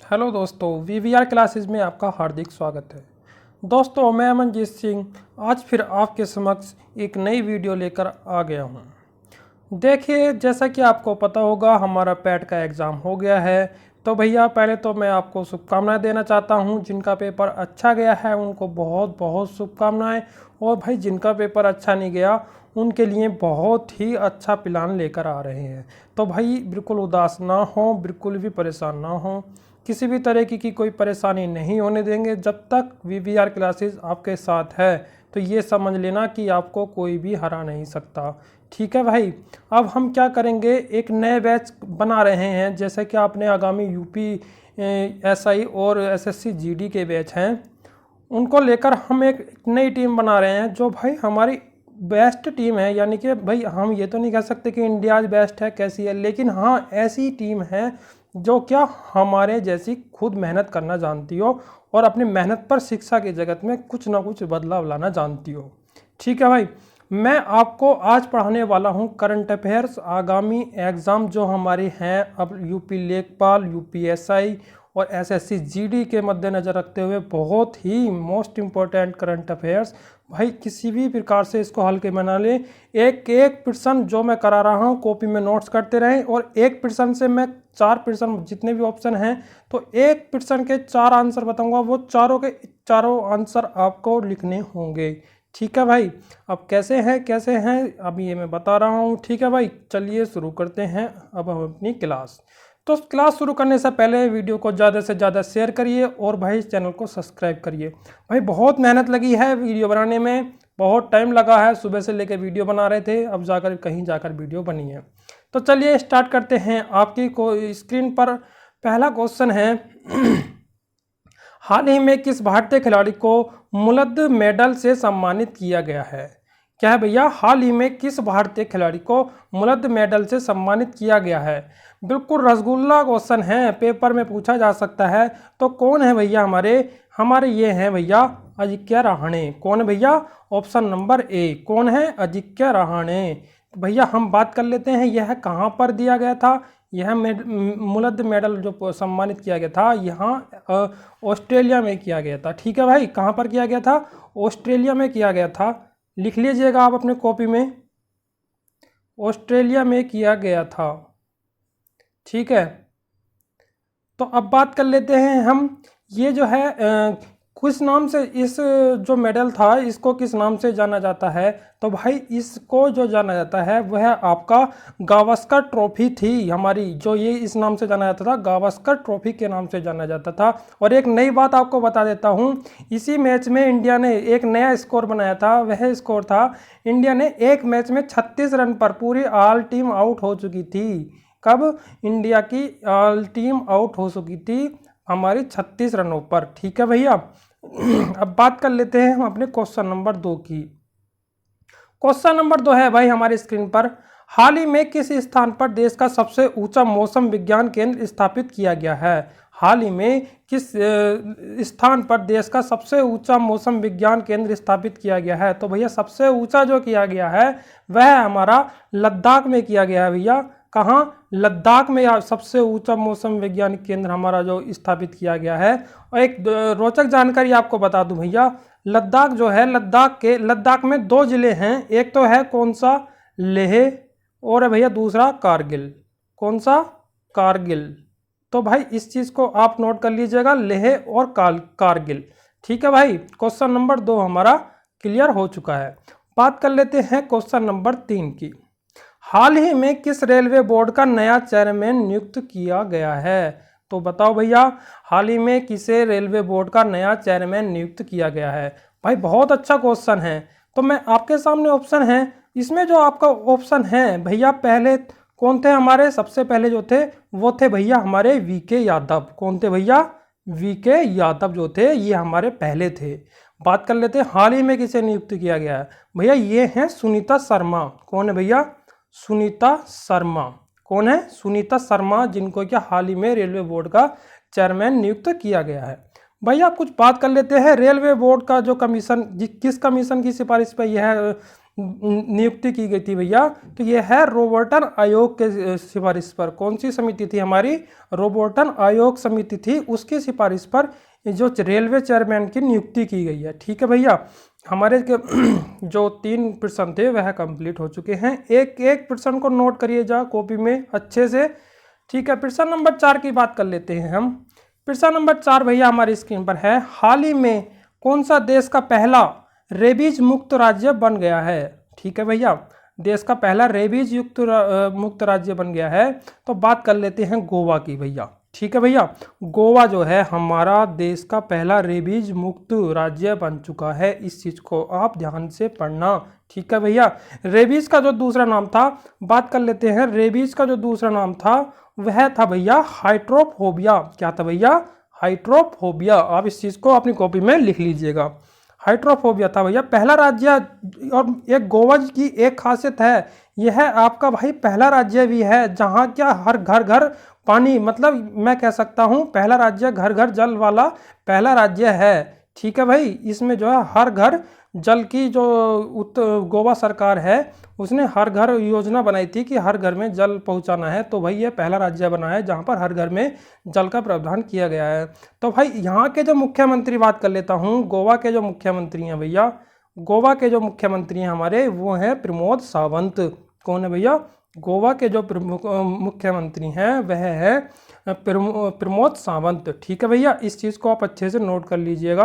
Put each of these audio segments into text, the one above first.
Hello दोस्तों, VVR classes में आपका हार्दिक स्वागत है। दोस्तों, मैं अमनजीत सिंह आज फिर आपके समक्ष एक नई वीडियो लेकर आ गया हूं। देखिए, जैसा कि आपको पता होगा हमारा पैट का एग्ज़ाम हो गया है। तो भैया पहले तो मैं आपको शुभकामनाएं देना चाहता हूं। जिनका पेपर अच्छा गया है उनको बहुत बहुत शुभकामनाएं, और भाई जिनका पेपर अच्छा नहीं गया उनके लिए बहुत ही अच्छा प्लान लेकर आ रहे हैं। तो भाई बिल्कुल उदास ना हो, बिल्कुल भी परेशान ना हो, किसी भी तरह की कोई परेशानी नहीं होने देंगे। जब तक वीवीआर क्लासेस आपके साथ है तो ये समझ लेना कि आपको कोई भी हरा नहीं सकता। ठीक है भाई। अब हम क्या करेंगे, एक नए बैच बना रहे हैं। जैसे कि आपने आगामी यूपी एसआई और एसएससी जीडी के बैच हैं, उनको लेकर हम एक नई टीम बना रहे हैं जो भाई हमारी बेस्ट टीम है। यानी कि भाई हम ये तो नहीं कह सकते कि इंडिया बेस्ट है कैसी है, लेकिन हाँ ऐसी टीम है जो क्या हमारे जैसी खुद मेहनत करना जानती हो और अपनी मेहनत पर शिक्षा की जगत में कुछ ना कुछ बदलाव लाना जानती हो। ठीक है भाई। मैं आपको आज पढ़ाने वाला हूं करंट अफेयर्स, आगामी एग्ज़ाम जो हमारे हैं अब यूपी लेखपाल, यूपीएसआई और एसएससी जीडी के मद्देनज़र रखते हुए बहुत ही मोस्ट इम्पोर्टेंट करंट अफेयर्स। भाई किसी भी प्रकार से इसको हल्के बना ले। एक एक प्रश्न जो मैं करा रहा हूँ कॉपी में नोट्स करते रहें, और एक प्रश्न से मैं 4 प्रश्न जितने भी ऑप्शन हैं तो एक प्रश्न के 4 आंसर बताऊंगा, वो चारों के चारों आंसर आपको लिखने होंगे। ठीक है भाई। अब कैसे हैं अभी ये मैं बता रहा हूँ। ठीक है भाई, चलिए शुरू करते हैं अब हम अपनी क्लास। तो क्लास शुरू करने से पहले वीडियो को ज़्यादा से ज़्यादा शेयर करिए और भाई चैनल को सब्सक्राइब करिए। भाई बहुत मेहनत लगी है वीडियो बनाने में, बहुत टाइम लगा है, सुबह से लेकर वीडियो बना रहे थे, अब जाकर कहीं जाकर वीडियो बनी है। तो चलिए स्टार्ट करते हैं। आपकी स्क्रीन पर पहला क्वेश्चन है हाल ही में किस भारतीय खिलाड़ी को मुल्द मेडल से सम्मानित किया गया है? क्या है भैया? हाल ही में किस भारतीय खिलाड़ी को मुल्द मेडल से सम्मानित किया गया है? बिल्कुल रसगुल्ला क्वेश्चन है, पेपर में पूछा जा सकता है। तो कौन है भैया? हमारे ये हैं भैया अजिंक्य रहाणे। कौन है भैया? ऑप्शन नंबर ए। कौन है? अजिंक्य रहाणे। तो भैया हम बात कर लेते हैं यह कहाँ पर दिया गया था। यह मुल्द मेडल जो सम्मानित किया गया था यहाँ ऑस्ट्रेलिया में किया गया था। ठीक है भाई, कहाँ पर किया गया था? ऑस्ट्रेलिया में किया गया था। लिख लीजिएगा आप अपने कॉपी में, ऑस्ट्रेलिया में किया गया था। ठीक है। तो अब बात कर लेते हैं हम, ये जो है किस नाम से इस जो मेडल था इसको किस नाम से जाना जाता है? तो भाई इसको जो जाना जाता है वह आपका गावस्कर ट्रॉफी थी हमारी, जो ये इस नाम से जाना जाता था, गावस्कर ट्रॉफी के नाम से जाना जाता था। और एक नई बात आपको बता देता हूँ, इसी मैच में इंडिया ने एक नया स्कोर बनाया था। वह स्कोर था, इंडिया ने एक मैच में 36 रन पर पूरी ऑल टीम आउट हो चुकी थी। कब? इंडिया की ऑल टीम आउट हो चुकी थी हमारी 36 रनों पर। ठीक है भैया। अब बात कर लेते हैं हम अपने क्वेश्चन नंबर 2 की। क्वेश्चन नंबर 2 है भाई हमारी स्क्रीन पर, हाल ही में किस स्थान पर देश का सबसे ऊंचा मौसम विज्ञान केंद्र स्थापित किया गया है? हाल ही में किस स्थान पर देश का सबसे ऊंचा मौसम विज्ञान केंद्र स्थापित किया गया है? तो भैया सबसे ऊंचा जो किया गया है वह हमारा लद्दाख में किया गया है भैया। कहाँ? लद्दाख में सबसे ऊंचा मौसम वैज्ञानिक केंद्र हमारा जो स्थापित किया गया है। और एक रोचक जानकारी आपको बता दूं भैया, लद्दाख जो है, लद्दाख में 2 जिले हैं। एक तो है कौन सा? लेह, और है भैया दूसरा कारगिल। कौन सा? कारगिल। तो भाई इस चीज़ को आप नोट कर लीजिएगा, लेह और कारगिल। ठीक है भाई, क्वेश्चन नंबर 2 हमारा क्लियर हो चुका है। बात कर लेते हैं क्वेश्चन नंबर 3 की। हाल ही में किस रेलवे बोर्ड का नया चेयरमैन नियुक्त किया गया है? तो बताओ भैया, हाल ही में किसे रेलवे बोर्ड का नया चेयरमैन नियुक्त किया गया है? भाई बहुत अच्छा क्वेश्चन है। तो मैं आपके सामने ऑप्शन है, इसमें जो आपका ऑप्शन है भैया, पहले कौन थे हमारे? सबसे पहले जो थे वो थे भैया हमारे वीके यादव। कौन थे भैया? वीके यादव जो थे ये हमारे पहले थे। बात कर लेते हैं हाल ही में किसे नियुक्त किया गया है। भैया ये हैं सुनीता शर्मा। कौन है भैया? सुनीता शर्मा। कौन है? सुनीता शर्मा, जिनको क्या हाल ही में रेलवे बोर्ड का चेयरमैन नियुक्त किया गया है। भैया कुछ बात कर लेते हैं रेलवे बोर्ड का जो कमीशन, किस कमीशन की सिफारिश पर यह नियुक्ति की गई थी भैया? तो ये है रोबर्टन आयोग के सिफारिश पर। कौन सी समिति थी हमारी? रोबर्टन आयोग समिति थी, उसकी सिफारिश पर जो रेलवे चेयरमैन की नियुक्ति की गई है। ठीक है भैया, हमारे जो 3 प्रश्न थे वह कंप्लीट हो चुके हैं। एक एक प्रश्न को नोट करिए जा कॉपी में अच्छे से। ठीक है, प्रश्न नंबर 4 की बात कर लेते हैं हम। प्रश्न नंबर 4 भैया हमारी स्क्रीन पर है। हाल ही में कौन सा देश का पहला रेबीज मुक्त राज्य बन गया है? ठीक है भैया, देश का पहला रेबीज मुक्त राज्य बन गया है। तो बात कर लेते हैं गोवा की भैया। ठीक है भैया, गोवा जो है हमारा देश का पहला रेबीज मुक्त राज्य बन चुका है। इस चीज को आप ध्यान से पढ़ना। ठीक है भैया, रेबीज का जो दूसरा नाम था, बात कर लेते हैं। रेबीज का जो दूसरा नाम था वह था भैया हाइड्रोफोबिया। क्या था भैया? हाइड्रोफोबिया। आप इस चीज को अपनी कॉपी में लिख लीजिएगा। हाइड्रोफोबिया था भैया पहला राज्य। और एक गोवा की एक खासियत है, यह आपका भाई पहला राज्य भी है जहाँ क्या हर घर घर पानी, मतलब मैं कह सकता हूँ पहला राज्य घर घर जल वाला पहला राज्य है। ठीक है भाई, इसमें जो है हर घर जल की जो गोवा सरकार है उसने हर घर योजना बनाई थी कि हर घर में जल पहुंचाना है। तो भाई ये पहला राज्य बना है जहां पर हर घर में जल का प्रावधान किया गया है। तो भाई यहाँ के जो मुख्यमंत्री बात कर लेता हूँ, गोवा के जो मुख्यमंत्री हैं भैया, गोवा के जो मुख्यमंत्री हैं हमारे वो हैं प्रमोद सावंत। कौन है भैया? गोवा के जो मुख्यमंत्री हैं वह है प्रमोद सावंत। ठीक है भैया, इस चीज़ को आप अच्छे से नोट कर लीजिएगा,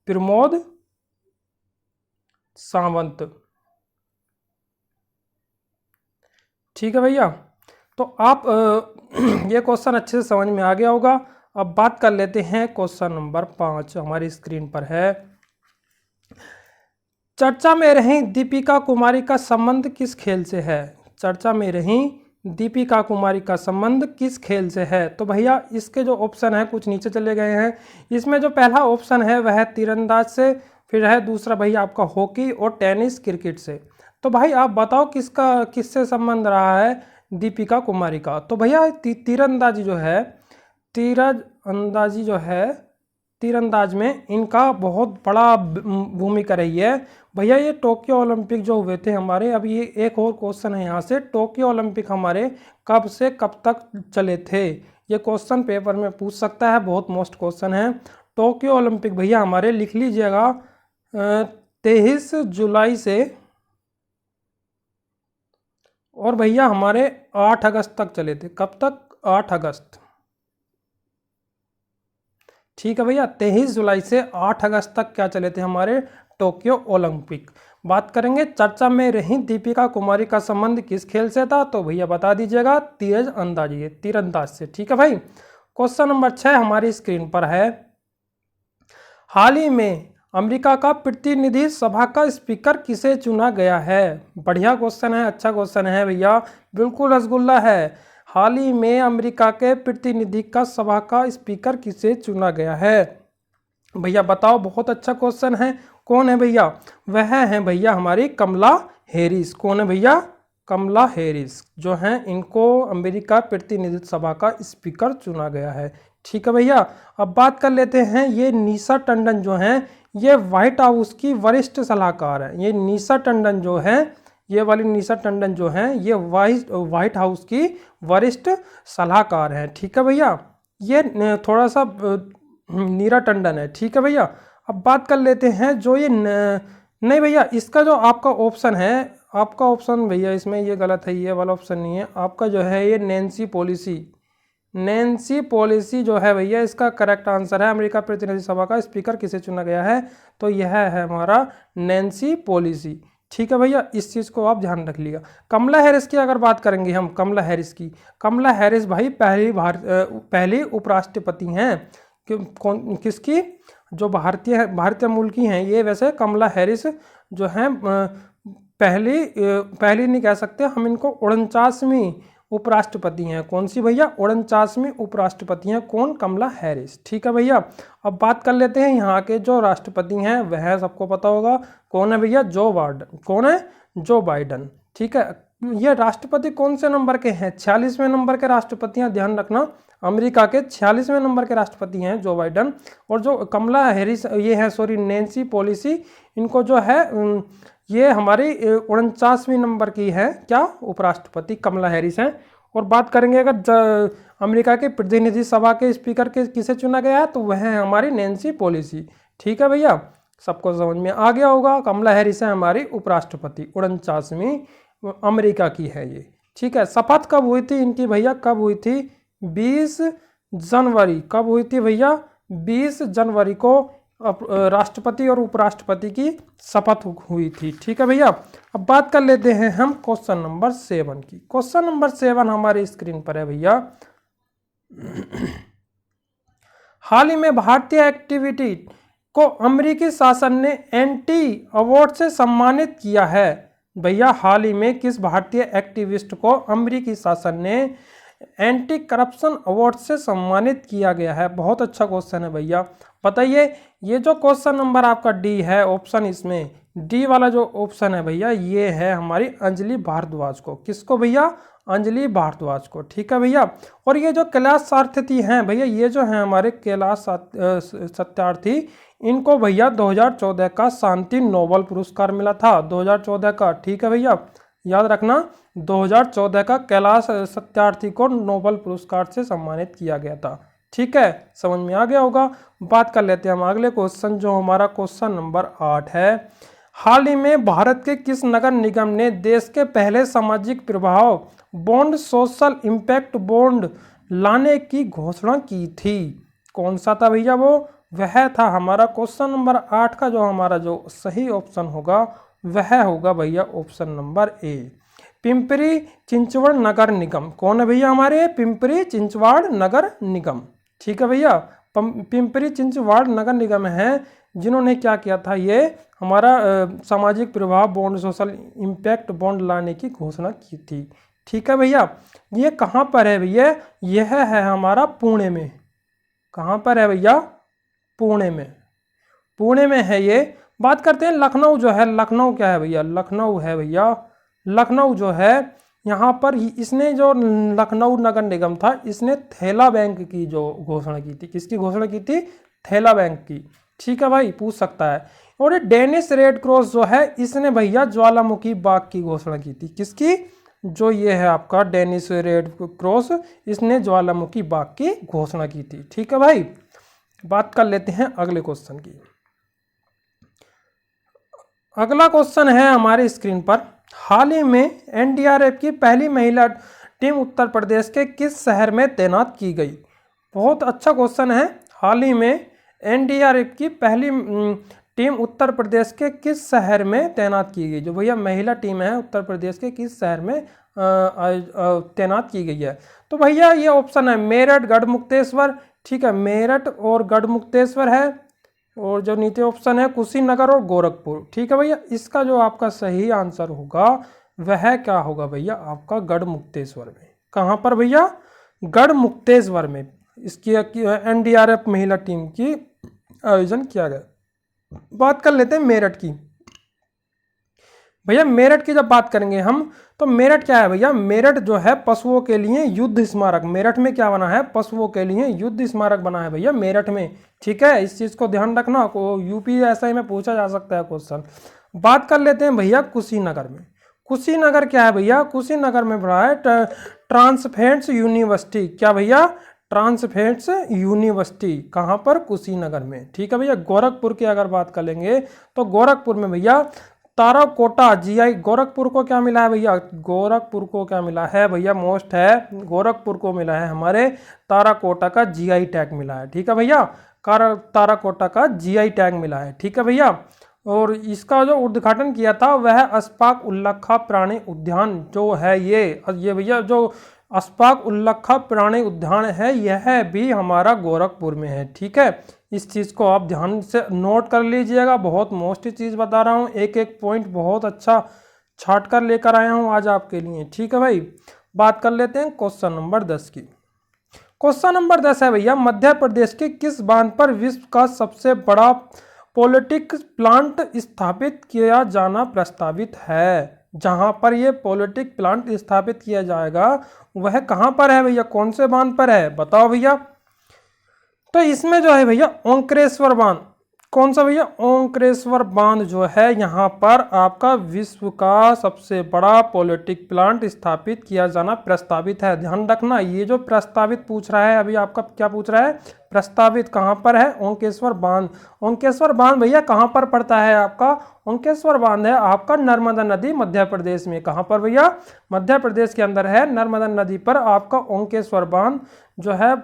प्रमोद सावंत। ठीक है भैया, तो आप ये क्वेश्चन अच्छे से समझ में आ गया होगा। अब बात कर लेते हैं क्वेश्चन नंबर 5 हमारी स्क्रीन पर है। चर्चा में रही दीपिका कुमारी का संबंध किस खेल से है? चर्चा में रही दीपिका कुमारी का संबंध किस खेल से है? तो भैया इसके जो ऑप्शन है कुछ नीचे चले गए हैं। इसमें जो पहला ऑप्शन है वह है तीरंदाज से, फिर है दूसरा भैया आपका हॉकी और टेनिस क्रिकेट से। तो भाई आप बताओ किससे संबंध रहा है दीपिका कुमारी का? तो भैया तीरंदाजी जो है तीरंदाज में इनका बहुत बड़ा भूमिका रही है भैया। ये टोक्यो ओलंपिक जो हुए थे हमारे, अब ये एक और क्वेश्चन है यहाँ से, टोक्यो ओलंपिक हमारे कब से कब तक चले थे? ये क्वेश्चन पेपर में पूछ सकता है, बहुत मोस्ट क्वेश्चन है। टोक्यो ओलंपिक भैया हमारे लिख लीजिएगा 23 जुलाई से और भैया हमारे 8 अगस्त तक चले थे। कब तक? 8 अगस्त। ठीक है भैया, 23 जुलाई से 8 अगस्त तक क्या चले थे हमारे? Tokyo Olympic. बात करेंगे चर्चा में रही दीपिका कुमारी का संबंध किस खेल से था? तो भैया बता दीजिएगा तीरंदाज से। ठीक है भाई, क्वेश्चन नंबर 6 हमारी स्क्रीन पर है। हाल ही में अमेरिका का प्रतिनिधि सभा का स्पीकर किसे चुना गया है? बढ़िया क्वेश्चन है, अच्छा क्वेश्चन है भैया, बिल्कुल रसगुल्ला है। हाल ही में अमेरिका के प्रतिनिधि का सभा का स्पीकर किसे चुना गया है? भैया बताओ, बहुत अच्छा क्वेश्चन है। कौन है भैया? वह है भैया हमारी कमला हैरिस। कौन है भैया? कमला हैरिस जो हैं, इनको अमेरिका प्रतिनिधि सभा का स्पीकर चुना गया है। ठीक है भैया, अब बात कर लेते हैं, ये निशा टंडन जो हैं ये व्हाइट हाउस की वरिष्ठ सलाहकार है। ये निशा टंडन जो है, ये वाली निशा टंडन जो हैं ये व्हाइट हाउस की वरिष्ठ सलाहकार हैं। ठीक है भैया, ये थोड़ा सा नीरा टंडन है। ठीक है भैया, अब बात कर लेते हैं जो ये नहीं भैया, इसका जो आपका ऑप्शन है, आपका ऑप्शन भैया इसमें ये गलत है, ये वाला ऑप्शन नहीं है आपका, जो है ये नैन्सी पॉलिसी जो है भैया, इसका करेक्ट आंसर है। अमेरिका प्रतिनिधि सभा का स्पीकर किसे चुना गया है? तो यह है हमारा नैन्सी पॉलिसी। ठीक है भैया, इस चीज़ को आप ध्यान रख लिएगा। कमला हैरिस की अगर बात करेंगे हम, कमला हैरिस भाई पहली उपराष्ट्रपति हैं। किसकी? जो भारतीय मूल की हैं ये। वैसे कमला हैरिस जो हैं पहली नहीं कह सकते हम, इनको 49वीं उपराष्ट्रपति हैं। कौन सी भैया? 49वीं उपराष्ट्रपति हैं। कौन? कमला हैरिस। ठीक है भैया, अब बात कर लेते हैं यहाँ के जो राष्ट्रपति हैं, वह सबको पता होगा। कौन है भैया? जो बाइडन। कौन है? जो बाइडन। ठीक है, ये राष्ट्रपति कौन से नंबर के हैं? 46वें नंबर के राष्ट्रपति हैं, ध्यान रखना। अमेरिका के 46वें नंबर के राष्ट्रपति हैं जो बाइडन। और जो कमला हैरिस ये है, नैन्सी पॉलिसी, इनको जो है ये हमारी 49वीं नंबर की है क्या, उपराष्ट्रपति कमला हैरिस हैं। और बात करेंगे अगर अमेरिका के प्रतिनिधि सभा के स्पीकर के किसे चुना गया है, तो वह है हमारी नैन्सी पेलोसी। ठीक है भैया, सबको समझ में आ गया होगा। कमला हैरिस है हमारी उपराष्ट्रपति, 49वीं अमेरिका की है ये। ठीक है, शपथ कब हुई थी इनकी भैया, कब हुई थी, 20 जनवरी। कब हुई थी भैया, 20 जनवरी को राष्ट्रपति और उपराष्ट्रपति की शपथ हुई थी। ठीक है भैया, अब बात कर लेते हैं हम क्वेश्चन नंबर 7 की। क्वेश्चन नंबर 7 हमारी स्क्रीन पर है भैया। हाल ही में भारतीय एक्टिविटी को अमेरिकी शासन ने एंटी अवार्ड से सम्मानित किया है। भैया हाल ही में किस भारतीय एक्टिविस्ट को अमेरिकी शासन ने एंटी करप्शन अवार्ड से सम्मानित किया गया है? बहुत अच्छा क्वेश्चन है भैया, बताइए। ये जो क्वेश्चन नंबर आपका डी है ऑप्शन, इसमें डी वाला जो ऑप्शन है भैया, ये है हमारी अंजलि भारद्वाज को। किसको भैया, अंजलि भारद्वाज को। ठीक है भैया, और ये जो कैलाश सत्यार्थी हैं भैया, ये जो है हमारे कैलाश सत्यार्थी, इनको भैया 2014 का शांति नोबेल पुरस्कार मिला था, 2014 का। ठीक है भैया, याद रखना 2014 का कैलाश सत्यार्थी को नोबेल पुरस्कार से सम्मानित किया गया था। ठीक है, समझ में आ गया होगा। बात कर लेते हैं हम अगले क्वेश्चन, जो हमारा क्वेश्चन नंबर 8 है। हाल ही में भारत के किस नगर निगम ने देश के पहले सामाजिक प्रभाव बॉन्ड, सोशल इम्पैक्ट बॉन्ड लाने की घोषणा की थी? कौन सा था भैया वो, वह था हमारा क्वेश्चन नंबर 8 का जो हमारा जो सही ऑप्शन होगा वह होगा भैया option number A, Pimpri Chinchwad नगर निगम। कौन है भैया हमारे, पिंपरी चिंचवड़ नगर निगम। ठीक है भैया, पिंपरी चिंचवड़ नगर निगम है जिन्होंने क्या किया था, ये हमारा सामाजिक प्रभाव बॉन्ड, सोशल इम्पैक्ट बॉन्ड लाने की घोषणा की थी। ठीक है भैया, ये कहाँ पर है भैया, यह है हमारा पुणे में। कहाँ पर है भैया, पुणे में, पुणे में है ये। बात करते हैं लखनऊ जो है, लखनऊ क्या है भैया, लखनऊ है भैया, लखनऊ जो है यहाँ पर इसने जो लखनऊ नगर निगम था, इसने थैला बैंक की जो घोषणा की थी, किसकी घोषणा की थी, थैला बैंक की। ठीक है भाई, पूछ सकता है। और ये डेनिश रेड क्रॉस जो है, इसने भैया ज्वालामुखी बाग की घोषणा की थी। किसकी, जो ये है आपका डेनिश रेड क्रॉस, इसने ज्वालामुखी बाग की घोषणा की थी। ठीक है भाई, बात कर लेते हैं अगले क्वेश्चन की। अगला क्वेश्चन है हमारे स्क्रीन पर। हाल ही में एनडीआरएफ की पहली महिला टीम उत्तर प्रदेश के किस शहर में तैनात की गई? बहुत अच्छा क्वेश्चन है। हाल ही में एनडीआरएफ की पहली टीम उत्तर प्रदेश के किस शहर में तैनात की गई? जो भैया महिला टीम है उत्तर प्रदेश के किस शहर में तैनात की गई है? तो भैया ये ऑप्शन है मेरठ, गढ़मुक्तेश्वर। ठीक है, मेरठ और गढ़मुक्तेश्वर है, और जो नीचे ऑप्शन है कुशीनगर और गोरखपुर। ठीक है भैया, इसका जो आपका सही आंसर होगा वह क्या होगा भैया, आपका गढ़मुक्तेश्वर में। कहाँ पर भैया, गढ़मुक्तेश्वर में इसकी एनडीआरएफ महिला टीम की आयोजन किया गया। बात कर लेते हैं मेरठ की। भैया मेरठ की जब बात करेंगे हम, तो मेरठ क्या है भैया, मेरठ जो है पशुओं के लिए युद्ध स्मारक। मेरठ में क्या बना है, पशुओं के लिए युद्ध स्मारक बना है भैया मेरठ में। ठीक है, इस चीज को ध्यान रखना, को यूपीएससी में पूछा जा सकता है क्वेश्चन। बात कर लेते हैं भैया कुशीनगर में। कुशीनगर क्या है भैया, कुशीनगर में बना है ट्रांसफेंस यूनिवर्सिटी। क्या भैया, ट्रांसफेंस यूनिवर्सिटी। कहाँ पर, कुशीनगर में। ठीक है भैया, गोरखपुर की अगर बात कर लेंगे, तो गोरखपुर में भैया ताराकोटा जीआई, गोरखपुर को क्या मिला है भैया, गोरखपुर को क्या मिला है भैया, मोस्ट है, गोरखपुर को मिला है हमारे ताराकोटा का जीआई टैग मिला है। ठीक है भैया, ताराकोटा का जीआई टैग मिला है। ठीक है भैया, और इसका जो उद्घाटन किया था वह अस्पाक उल्लखा प्राणी उद्यान जो है, ये भैया जो अस्पाक उल्लखा प्राणी उद्यान है, यह भी हमारा गोरखपुर में है। ठीक है, इस चीज़ को आप ध्यान से नोट कर लीजिएगा, बहुत मोस्ट चीज़ बता रहा हूँ, एक एक पॉइंट बहुत अच्छा छाट कर लेकर आया हूँ आज आपके लिए। ठीक है भाई, बात कर लेते हैं क्वेश्चन नंबर 10 की। क्वेश्चन नंबर 10 है भैया, मध्य प्रदेश के किस बांध पर विश्व का सबसे बड़ा पॉलिटिक प्लांट स्थापित किया जाना प्रस्तावित है? जहां पर ये पॉलिटिक प्लांट स्थापित किया जाएगा वह कहां पर है भैया, कौन से बांध पर है, बताओ भैया। तो इसमें जो है भैया ओंकारेश्वर बांध, कौन सा भैया, ओंकारेश्वर बांध जो है यहाँ पर आपका विश्व का सबसे बड़ा पॉलिटिक प्लांट स्थापित किया जाना प्रस्तावित है। ध्यान रखना, ये जो प्रस्तावित पूछ रहा है अभी आपका क्या पूछ रहा है, प्रस्तावित कहाँ पर है, ओंकारेश्वर बांध। ओंकारेश्वर बांध भैया कहाँ पर पड़ता है आपका, ओंकारेश्वर बांध है आपका नर्मदा नदी मध्य प्रदेश में। कहाँ पर भैया, मध्य प्रदेश के अंदर है, नर्मदा नदी पर आपका ओंकारेश्वर बांध जो है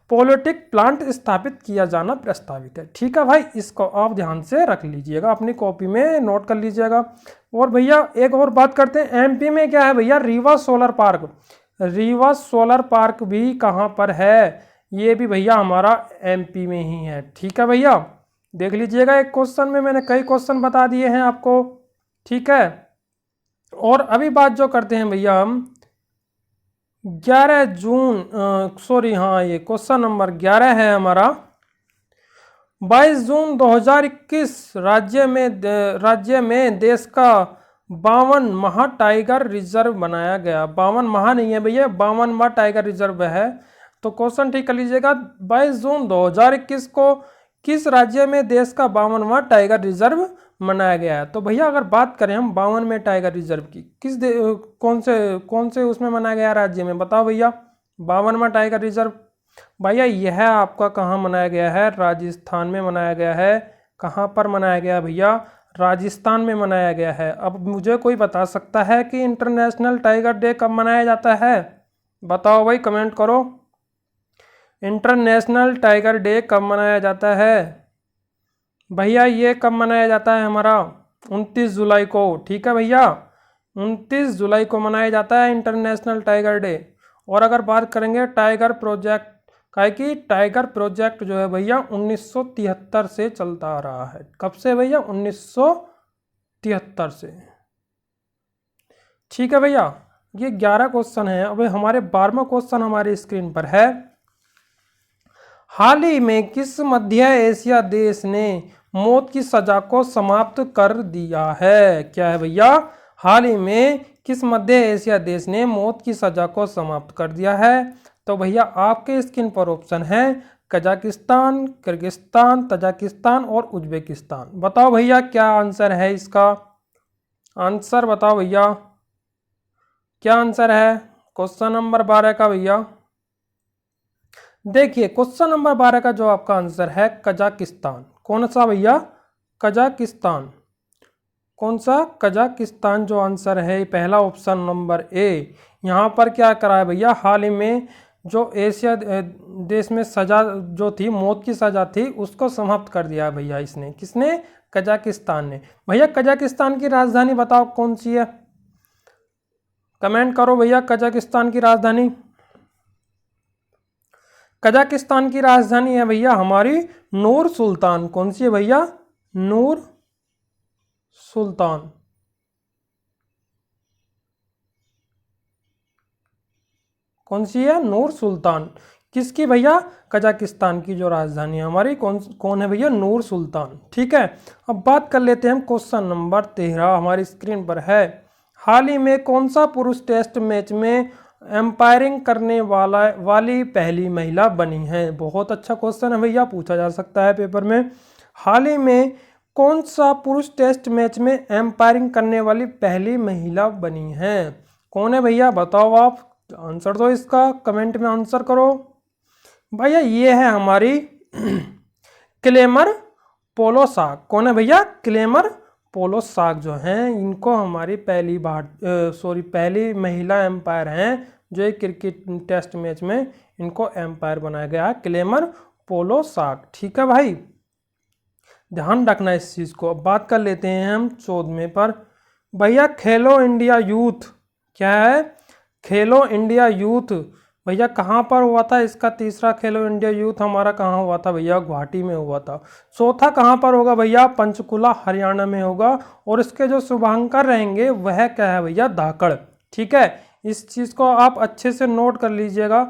पॉलिटिक प्लांट स्थापित किया जाना प्रस्तावित है। ठीक है भाई, इसको आप ध्यान से रख लीजिएगा, अपनी कॉपी में नोट कर लीजिएगा। और भैया एक और बात करते हैं, एमपी में क्या है भैया, Rewa solar park. Rewa solar park भी कहाँ पर है, ये भी भैया हमारा एमपी में ही है। ठीक है भैया, देख लीजिएगा, एक क्वेश्चन में मैंने कई क्वेश्चन बता दिए हैं आपको। ठीक है, और अभी बात जो करते हैं भैया हम 11 जून सॉरी हाँ, ये क्वेश्चन नंबर 11 है हमारा। 22 जून 2021 राज्य में देश का 52 महा टाइगर रिजर्व बनाया गया। 52 महा नहीं है भैया, 52वां टाइगर रिजर्व है। तो क्वेश्चन ठीक कर लीजिएगा, 22 जून 2021 को किस राज्य में देश का 52वां टाइगर रिजर्व मनाया गया है। तो भैया अगर बात करें हम 52वें टाइगर रिजर्व की, कौन से उसमें मनाया गया राज्य में, बताओ भैया। 52वां टाइगर रिजर्व भैया यह आपका कहाँ मनाया गया है, राजस्थान में मनाया गया है। कहाँ पर मनाया गया भैया, राजस्थान में मनाया गया है। अब मुझे कोई बता सकता है कि इंटरनेशनल टाइगर डे कब मनाया जाता है, बताओ भाई, कमेंट करो। इंटरनेशनल टाइगर डे कब मनाया जाता है भैया, ये कब मनाया जाता है हमारा, 29 जुलाई को। ठीक है भैया, 29 जुलाई को मनाया जाता है इंटरनेशनल टाइगर डे। और अगर बात करेंगे टाइगर प्रोजेक्ट का, कि टाइगर प्रोजेक्ट जो है भैया 1973 से चलता आ रहा है। कब से भैया, 1973 से। ठीक है भैया, ये 11 क्वेश्चन है। अब हमारे 12वां क्वेश्चन हमारी स्क्रीन पर है, हाल ही में किस मध्य एशिया देश ने मौत की सजा को समाप्त कर दिया है। क्या है भैया, हाल ही में किस मध्य एशिया देश ने मौत की सजा को समाप्त कर दिया है। तो भैया आपके स्क्रीन पर ऑप्शन है कजाकिस्तान, किर्गिस्तान, तजाकिस्तान और उज्बेकिस्तान। बताओ भैया क्या आंसर है इसका, आंसर बताओ भैया, क्या आंसर है क्वेश्चन नंबर 12 का भैया। देखिए क्वेश्चन नंबर 12 का जो आपका आंसर है कजाकिस्तान। कौन सा भैया, कजाकिस्तान। कौन सा, कजाकिस्तान जो आंसर है, पहला ऑप्शन नंबर ए। यहाँ पर क्या करा है भैया, हाल ही में जो एशिया देश में सजा जो थी, मौत की सजा थी, उसको समाप्त कर दिया भैया इसने। किसने, कजाकिस्तान ने। भैया कजाकिस्तान की राजधानी बताओ कौन सी है, कमेंट करो भैया। कजाकिस्तान की राजधानी, कजाकिस्तान की राजधानी है भैया हमारी नूर सुल्तान। कौन सी है भैया, नूर सुल्तान। कौन सी है, नूर सुल्तान। किसकी भैया, कजाकिस्तान की जो राजधानी है हमारी, कौन है भैया, नूर सुल्तान। ठीक है, अब बात कर लेते हैं हम क्वेश्चन नंबर 13 हमारी स्क्रीन पर है, हाल ही में कौन सा पुरुष टेस्ट मैच में एम्पायरिंग करने वाली पहली महिला बनी है। बहुत अच्छा क्वेश्चन है भैया, पूछा जा सकता है पेपर में। हाल ही में कौन सा पुरुष टेस्ट मैच में एम्पायरिंग करने वाली पहली महिला बनी है। कौन है भैया, बताओ आप, आंसर दो इसका, कमेंट में आंसर करो भैया। ये है हमारी क्लेमर पोलोसाक। कौन है भैया, क्लेमर पोलोसाक जो हैं, इनको हमारी पहली महिला एम्पायर हैं जो एक क्रिकेट टेस्ट मैच में इनको एम्पायर बनाया गया है, क्लेमर पोलोसाक। ठीक है भाई, ध्यान रखना इस चीज़ को। अब बात कर लेते हैं हम 14वें पर भैया, खेलो इंडिया यूथ। क्या है, खेलो इंडिया यूथ भैया कहाँ पर हुआ था, इसका तीसरा खेलो इंडिया यूथ हमारा कहाँ हुआ था भैया, गुवाहाटी में हुआ था। चौथा कहाँ पर होगा भैया, पंचकुला हरियाणा में होगा। और इसके जो शुभांकर रहेंगे वह क्या है भैया, धाकड़। ठीक है, इस चीज़ को आप अच्छे से नोट कर लीजिएगा,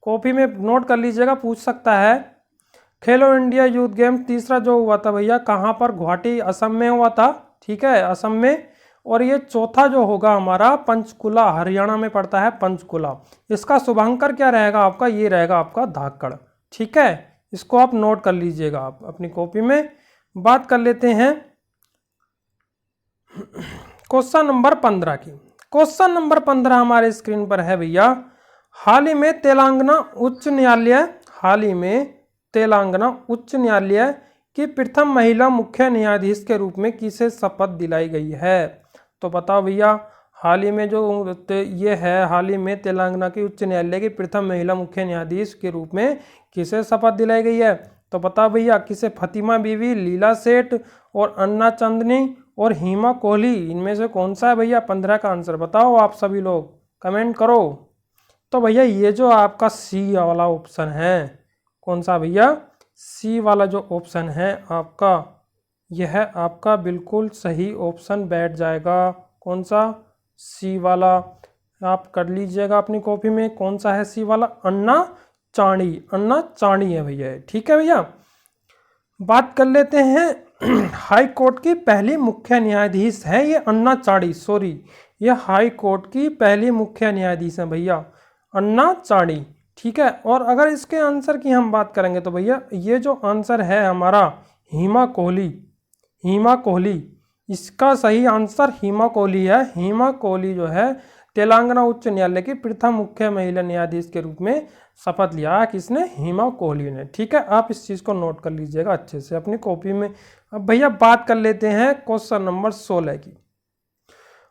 कॉपी में नोट कर लीजिएगा, पूछ सकता है। खेलो इंडिया यूथ गेम तीसरा जो हुआ था भैया कहाँ पर, गुवाहाटी असम में हुआ था। ठीक है, असम में। और ये चौथा जो होगा हमारा पंचकुला, हरियाणा में पड़ता है पंचकुला। इसका शुभांकर क्या रहेगा आपका, ये रहेगा आपका धाकड़। ठीक है, इसको आप नोट कर लीजिएगा आप अपनी कॉपी में। बात कर लेते हैं क्वेश्चन नंबर 15 की। क्वेश्चन नंबर 15 हमारे स्क्रीन पर है भैया, हाल ही में तेलंगाना उच्च न्यायालय की प्रथम महिला मुख्य न्यायाधीश के रूप में किसे शपथ दिलाई गई है? तो बताओ भैया, हाल ही में हाल ही में तेलंगाना की उच्च न्यायालय की प्रथम महिला मुख्य न्यायाधीश के रूप में किसे शपथ दिलाई गई है? तो बताओ भैया, किसे? फतिमा बीवी, लीला सेठ और अन्ना चांदनी और हिमा कोहली, इनमें से कौन सा है भैया? 15 का आंसर बताओ आप सभी लोग, कमेंट करो। तो भैया ये जो आपका सी वाला ऑप्शन है, कौन सा भैया? सी वाला जो ऑप्शन है आपका, यह आपका बिल्कुल सही ऑप्शन बैठ जाएगा। कौन सा? सी वाला। आप कर लीजिएगा अपनी कॉपी में, कौन सा है सी वाला? अन्ना चाणी है भैया, ठीक है भैया। बात कर लेते हैं हाई कोर्ट की पहली मुख्य न्यायाधीश है ये अन्ना चाणी, सॉरी, ये हाई कोर्ट की पहली मुख्य न्यायाधीश है भैया अन्ना चाणी, ठीक है। और अगर इसके आंसर की हम बात करेंगे तो भैया ये जो आंसर है हमारा हिमा कोहली, इसका सही आंसर हिमा कोहली है। हिमा कोहली जो है तेलंगाना उच्च न्यायालय की प्रथम मुख्य महिला न्यायाधीश के रूप में शपथ लिया। किसने? हिमा कोहली ने, ठीक है। आप इस चीज़ को नोट कर लीजिएगा अच्छे से अपनी कॉपी में। अब भैया बात कर लेते हैं क्वेश्चन नंबर 16 की।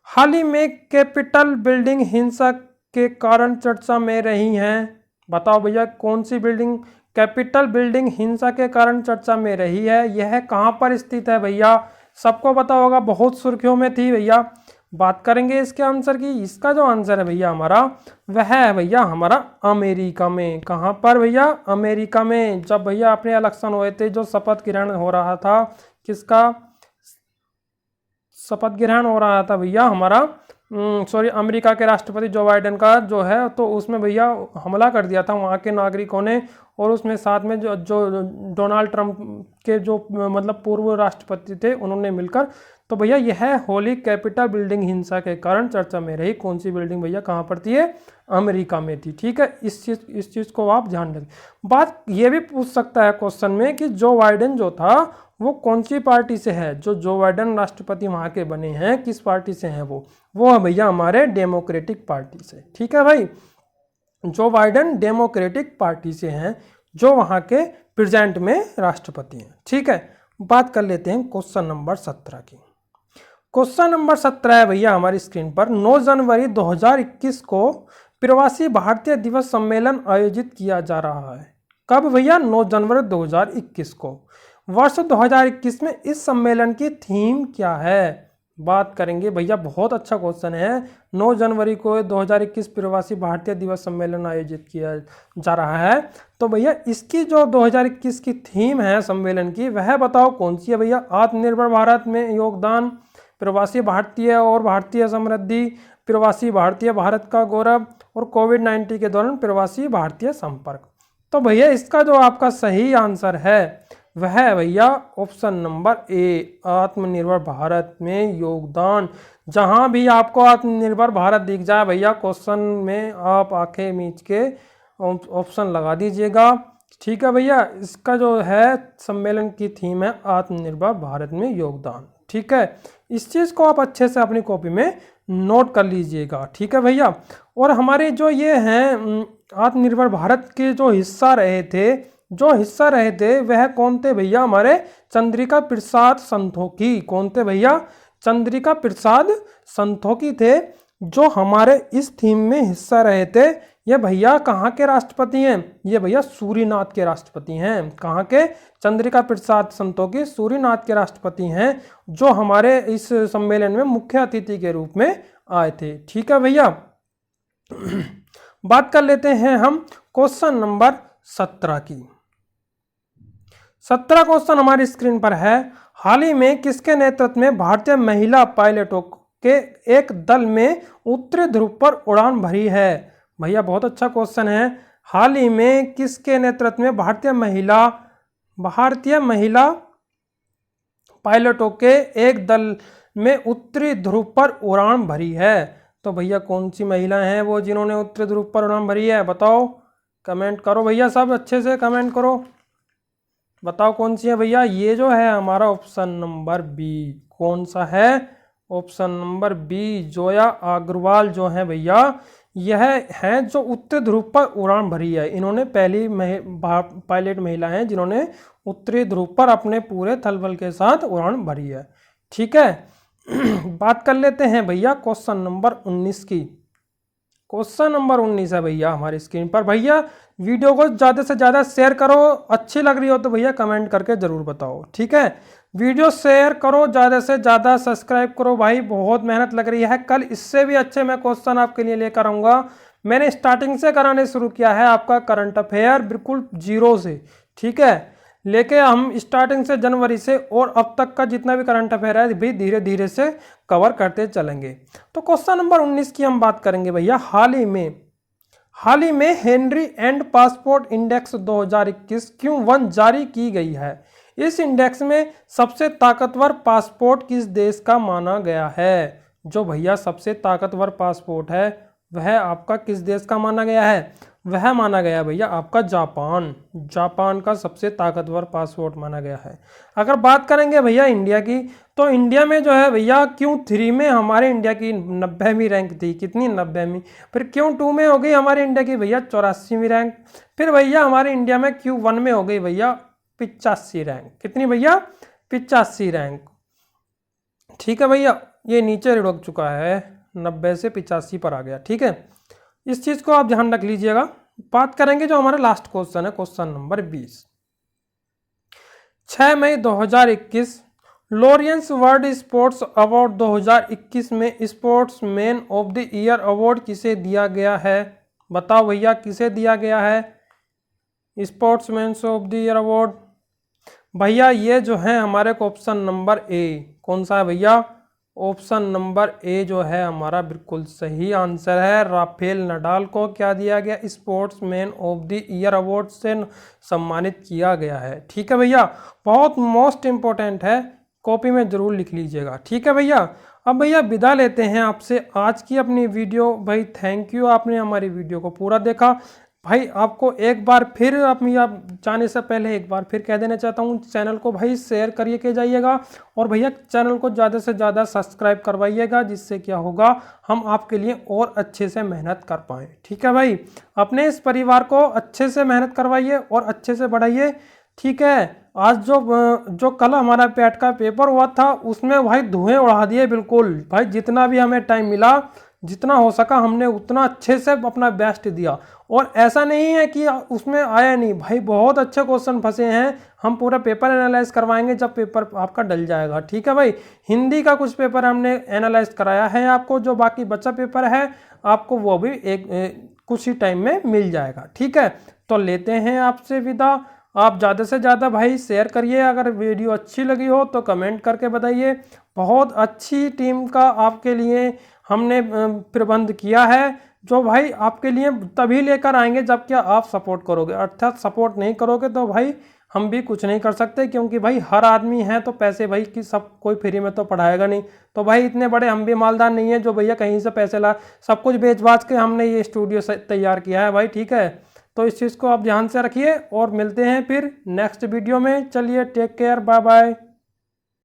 हाल ही में कैपिटल बिल्डिंग हिंसा के कारण चर्चा में रही हैं। बताओ भैया, कौन सी बिल्डिंग कैपिटल बिल्डिंग हिंसा के कारण चर्चा में रही है? यह कहाँ पर स्थित है भैया? सबको पता होगा, बहुत सुर्खियों में थी भैया। बात करेंगे इसके आंसर की। इसका जो आंसर है भैया हमारा, वह है भैया हमारा अमेरिका में। कहाँ पर भैया? अमेरिका में। जब भैया अपने इलेक्शन हुए थे, जो शपथ ग्रहण हो रहा था, किसका शपथ ग्रहण हो रहा था भैया? हमारा अमेरिका के राष्ट्रपति जो बाइडेन का जो है, तो उसमें भैया हमला कर दिया था वहाँ के नागरिकों ने। और उसमें साथ में जो डोनाल्ड ट्रंप के जो मतलब पूर्व राष्ट्रपति थे, उन्होंने मिलकर। तो भैया यह होली कैपिटल बिल्डिंग हिंसा के कारण चर्चा में रही। कौन सी बिल्डिंग भैया? कहाँ पर थी? अमेरिका में थी, ठीक है। इस चीज़ को आप ध्यान रखें। बात ये भी पूछ सकता है क्वेश्चन में कि जो बाइडेन जो था वो कौन सी पार्टी से है? जो बाइडेन राष्ट्रपति वहाँ के बने हैं, किस पार्टी से हैं वो है भैया हमारे डेमोक्रेटिक पार्टी से, ठीक है भाई। जो बाइडेन डेमोक्रेटिक पार्टी से हैं, जो वहाँ के प्रेजेंट में राष्ट्रपति हैं, ठीक है। बात कर लेते हैं क्वेश्चन नंबर 17 की। क्वेश्चन नंबर 17 है भैया हमारी स्क्रीन पर, 9 जनवरी 2021 को प्रवासी भारतीय दिवस सम्मेलन आयोजित किया जा रहा है। कब भैया? 9 जनवरी 2021 को। वर्ष 2021 में इस सम्मेलन की थीम क्या है? बात करेंगे भैया, बहुत अच्छा क्वेश्चन है। 9 जनवरी को 2021 प्रवासी भारतीय दिवस सम्मेलन आयोजित किया जा रहा है। तो भैया इसकी जो 2021 की थीम है सम्मेलन की, वह बताओ कौन सी है भैया? आत्मनिर्भर भारत में योगदान, प्रवासी भारतीय और भारतीय समृद्धि, प्रवासी भारतीय भारत का गौरव, और कोविड-19 के दौरान प्रवासी भारतीय संपर्क। तो भैया इसका जो आपका सही आंसर है वह है भैया ऑप्शन नंबर ए, आत्मनिर्भर भारत में योगदान। जहां भी आपको आत्मनिर्भर भारत दिख जाए भैया क्वेश्चन में, आप आंखें मीच के ऑप्शन लगा दीजिएगा, ठीक है भैया। इसका जो है सम्मेलन की थीम है आत्मनिर्भर भारत में योगदान, ठीक है। इस चीज़ को आप अच्छे से अपनी कॉपी में नोट कर लीजिएगा, ठीक है भैया। और हमारे जो ये हैं आत्मनिर्भर भारत के जो हिस्सा रहे थे वह कौन थे भैया? हमारे चंद्रिका प्रसाद संतोखी। कौन थे भैया? चंद्रिका प्रसाद संतोखी थे, जो हमारे इस थीम में हिस्सा रहे थे। ये भैया कहाँ के राष्ट्रपति हैं? ये भैया सूरीनाथ के राष्ट्रपति हैं। कहाँ के? चंद्रिका प्रसाद संतोखी सूरीनाथ के राष्ट्रपति हैं, जो हमारे इस सम्मेलन में मुख्य अतिथि के रूप में आए थे, ठीक है भैया। बात कर लेते हैं हम क्वेश्चन नंबर 17 की। 17 क्वेश्चन हमारी स्क्रीन पर है, हाल ही में किसके नेतृत्व में भारतीय महिला पायलटों के एक दल में उत्तरी ध्रुव पर उड़ान भरी है? भैया बहुत अच्छा क्वेश्चन है। हाल ही में किसके नेतृत्व में भारतीय महिला पायलटों के एक दल में उत्तरी ध्रुव पर उड़ान भरी है? तो भैया कौन सी महिला हैं वो जिन्होंने उत्तरी ध्रुव पर उड़ान भरी है? बताओ, कमेंट करो भैया, सब अच्छे से कमेंट करो। बताओ कौन सी है भैया? ये जो है हमारा ऑप्शन नंबर बी। कौन सा है? Option number B, Zoya Agarwal जो है भैया, यह है जो उत्तरी ध्रुव पर उड़ान भरी है। इन्होंने पहली पायलट महिला हैं जिन्होंने उत्तरी ध्रुव पर अपने पूरे थलबल के साथ उड़ान भरी है। ठीक है। बात कर लेते हैं भैया क्वेश्चन नंबर 19 की। क्वेश्चन नंबर 19 है भैया हमारी स्क्रीन पर। भैया वीडियो को ज़्यादा से ज़्यादा शेयर करो, अच्छी लग रही हो तो भैया कमेंट करके ज़रूर बताओ। ठीक है, वीडियो शेयर करो, ज़्यादा से ज़्यादा सब्सक्राइब करो भाई, बहुत मेहनत लग रही है। कल इससे भी अच्छे मैं क्वेश्चन आपके लिए लेकर आऊँगा। मैंने स्टार्टिंग से कराने शुरू किया है आपका करंट अफेयर बिल्कुल जीरो से। ठीक है, लेके हम स्टार्टिंग से जनवरी से और अब तक का जितना भी करंट अफेयर है भी धीरे धीरे से कवर करते चलेंगे। तो क्वेश्चन नंबर 19 की हम बात करेंगे भैया। हाल ही में Henry and passport index 2021 Q1 जारी की गई है। इस इंडेक्स में सबसे ताकतवर पासपोर्ट किस देश का माना गया है? जो भैया सबसे ताकतवर पासपोर्ट है वह आपका किस देश का माना गया है? वह माना गया भैया आपका जापान का सबसे ताकतवर पासपोर्ट माना गया है। अगर बात करेंगे भैया इंडिया की, तो इंडिया में जो है भैया Q3 में हमारे इंडिया की 90वीं रैंक थी। कितनी? 90वीं। फिर Q2 में हो गई हमारे इंडिया की भैया 84वीं रैंक। फिर भैया हमारे इंडिया में Q1 में हो गई भैया 85 रैंक। कितनी भैया? 85 रैंक। ठीक है भैया, ये नीचे रुक चुका है, 90 से 85 पर आ गया। ठीक है, इस चीज़ को आप ध्यान रख लीजिएगा। बात करेंगे जो हमारा लास्ट क्वेश्चन है, क्वेश्चन नंबर 20। 6 मई 2021 लॉरेंस वर्ल्ड स्पोर्ट्स अवार्ड 2021 में sports man of the year award किसे दिया गया है? बताओ भैया किसे दिया गया है sports man of the year award? भैया ये जो है हमारे को ऑप्शन नंबर ए। कौन सा है भैया? ऑप्शन नंबर ए जो है हमारा बिल्कुल सही आंसर है। राफेल नडाल को क्या दिया गया? Sports man of the year award से सम्मानित किया गया है। ठीक है भैया, बहुत मोस्ट इंपॉर्टेंट है, कॉपी में जरूर लिख लीजिएगा। ठीक है भैया, अब भैया विदा लेते हैं आपसे आज की अपनी वीडियो। भाई थैंक यू, आपने हमारी वीडियो को पूरा देखा। भाई आपको एक बार फिर अपनी आप जाने से पहले एक बार फिर कह देना चाहता हूँ, चैनल को भाई शेयर करिए के जाइएगा और भैया चैनल को ज़्यादा से ज़्यादा सब्सक्राइब करवाइएगा, जिससे क्या होगा हम आपके लिए और अच्छे से मेहनत कर पाएँ। ठीक है भाई, अपने इस परिवार को अच्छे से मेहनत करवाइए और अच्छे से बढ़ाइए। ठीक है, आज जो कल हमारा पैट का पेपर हुआ था उसमें भाई धुएं उड़ा दिए बिल्कुल। भाई जितना भी हमें टाइम मिला, जितना हो सका हमने उतना अच्छे से अपना बेस्ट दिया। और ऐसा नहीं है कि उसमें आया नहीं, भाई बहुत अच्छे क्वेश्चन फंसे हैं। हम पूरा पेपर एनालाइज करवाएंगे जब पेपर आपका डल जाएगा। ठीक है भाई, हिंदी का कुछ पेपर हमने एनालाइज कराया है आपको, जो बाकी बचा पेपर है आपको वो भी कुछ ही टाइम में मिल जाएगा। ठीक है, तो लेते हैं आपसे विदा। आप ज़्यादा से ज़्यादा भाई शेयर करिए, अगर वीडियो अच्छी लगी हो तो कमेंट करके बताइए। बहुत अच्छी टीम का आपके लिए हमने प्रबंध किया है, जो भाई आपके लिए तभी लेकर आएंगे जब क्या आप सपोर्ट करोगे। अर्थात सपोर्ट नहीं करोगे तो भाई हम भी कुछ नहीं कर सकते, क्योंकि भाई हर आदमी है तो पैसे भाई कि सब कोई फ्री में तो पढ़ाएगा नहीं। तो भाई इतने बड़े हम भी मालदार नहीं है जो भैया कहीं से पैसे ला, सब कुछ बेच बाच के हमने ये स्टूडियो तैयार किया है भाई। ठीक है, तो इस चीज़ को आप ध्यान से रखिए और मिलते हैं फिर नेक्स्ट वीडियो में। चलिए टेक केयर, बाय बाय।